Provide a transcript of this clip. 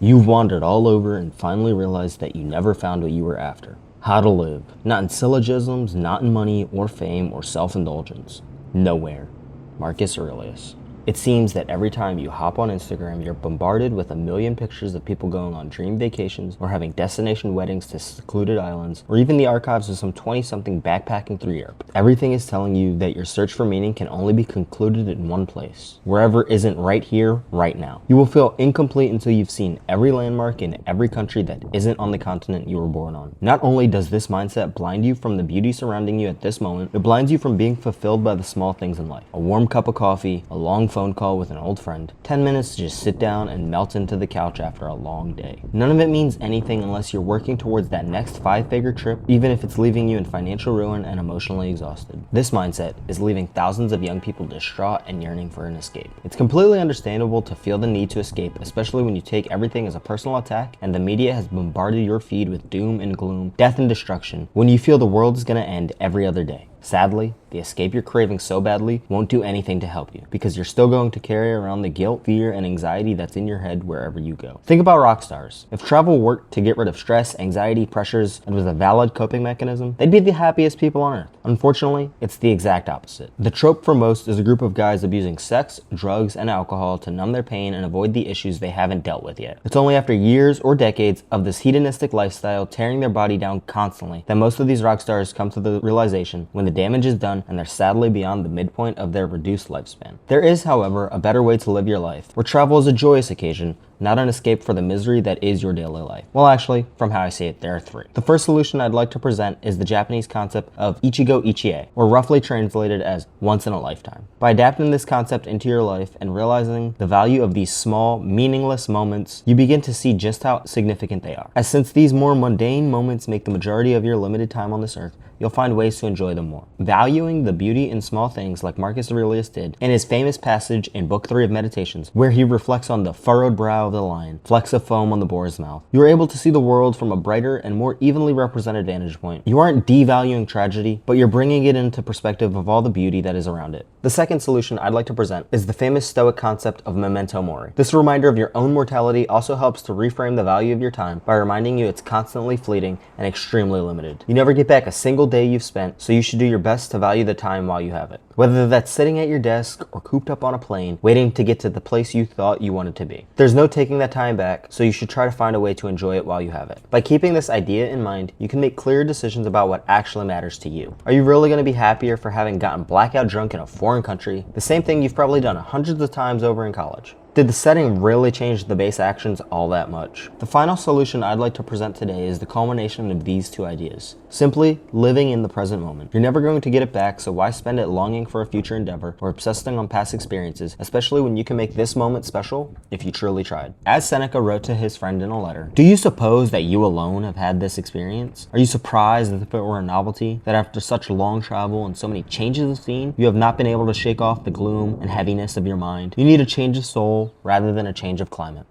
You've wandered all over and finally realized that you never found what you were after. How to live. Not in syllogisms, not in money or fame or self-indulgence. Nowhere. Marcus Aurelius. It seems that every time you hop on Instagram, you're bombarded with a million pictures of people going on dream vacations or having destination weddings to secluded islands, or even the archives of some 20-something backpacking through Europe. Everything is telling you that your search for meaning can only be concluded in one place, wherever isn't right here, right now. You will feel incomplete until you've seen every landmark in every country that isn't on the continent you were born on. Not only does this mindset blind you from the beauty surrounding you at this moment, it blinds you from being fulfilled by the small things in life. A warm cup of coffee, a long phone call with an old friend, 10 minutes to just sit down and melt into the couch after a long day. None of it means anything unless you're working towards that next 5-figure trip, even if it's leaving you in financial ruin and emotionally exhausted. This mindset is leaving thousands of young people distraught and yearning for an escape. It's completely understandable to feel the need to escape, especially when you take everything as a personal attack and the media has bombarded your feed with doom and gloom, death and destruction, when you feel the world is going to end every other day. Sadly, the escape you're craving so badly won't do anything to help you, because you're still going to carry around the guilt, fear, and anxiety that's in your head wherever you go. Think about rock stars. If travel worked to get rid of stress, anxiety, pressures, and was a valid coping mechanism, they'd be the happiest people on earth. Unfortunately, it's the exact opposite. The trope for most is a group of guys abusing sex, drugs, and alcohol to numb their pain and avoid the issues they haven't dealt with yet. It's only after years or decades of this hedonistic lifestyle tearing their body down constantly that most of these rock stars come to the realization when the damage is done and they're sadly beyond the midpoint of their reduced lifespan. There is, however, a better way to live your life, where travel is a joyous occasion, not an escape for the misery that is your daily life. Well, actually, from how I see it, there are three. The first solution I'd like to present is the Japanese concept of Ichigo Ichie, or roughly translated as once in a lifetime. By adapting this concept into your life and realizing the value of these small, meaningless moments, you begin to see just how significant they are. As since these more mundane moments make the majority of your limited time on this earth, you'll find ways to enjoy them more. Valuing the beauty in small things like Marcus Aurelius did in his famous passage in Book 3 of Meditations, where he reflects on the furrowed brow of the lion, flecks of foam on the boar's mouth. You are able to see the world from a brighter and more evenly represented vantage point. You aren't devaluing tragedy, but you're bringing it into perspective of all the beauty that is around it. The second solution I'd like to present is the famous Stoic concept of memento mori. This reminder of your own mortality also helps to reframe the value of your time by reminding you it's constantly fleeting and extremely limited. You never get back a single day you've spent, so you should do your best to value the time while you have it. Whether that's sitting at your desk or cooped up on a plane, waiting to get to the place you thought you wanted to be. There's no taking that time back, so you should try to find a way to enjoy it while you have it. By keeping this idea in mind, you can make clear decisions about what actually matters to you. Are you really going to be happier for having gotten blackout drunk in a foreign country, the same thing you've probably done hundreds of times over in college? Did the setting really change the base actions all that much? The final solution I'd like to present today is the culmination of these two ideas. Simply living in the present moment. You're never going to get it back, so why spend it longing for a future endeavor or obsessing on past experiences, especially when you can make this moment special if you truly tried. As Seneca wrote to his friend in a letter, "Do you suppose that you alone have had this experience? Are you surprised as if it were a novelty, that after such long travel and so many changes of scene, you have not been able to shake off the gloom and heaviness of your mind? You need a change of soul rather than a change of climate."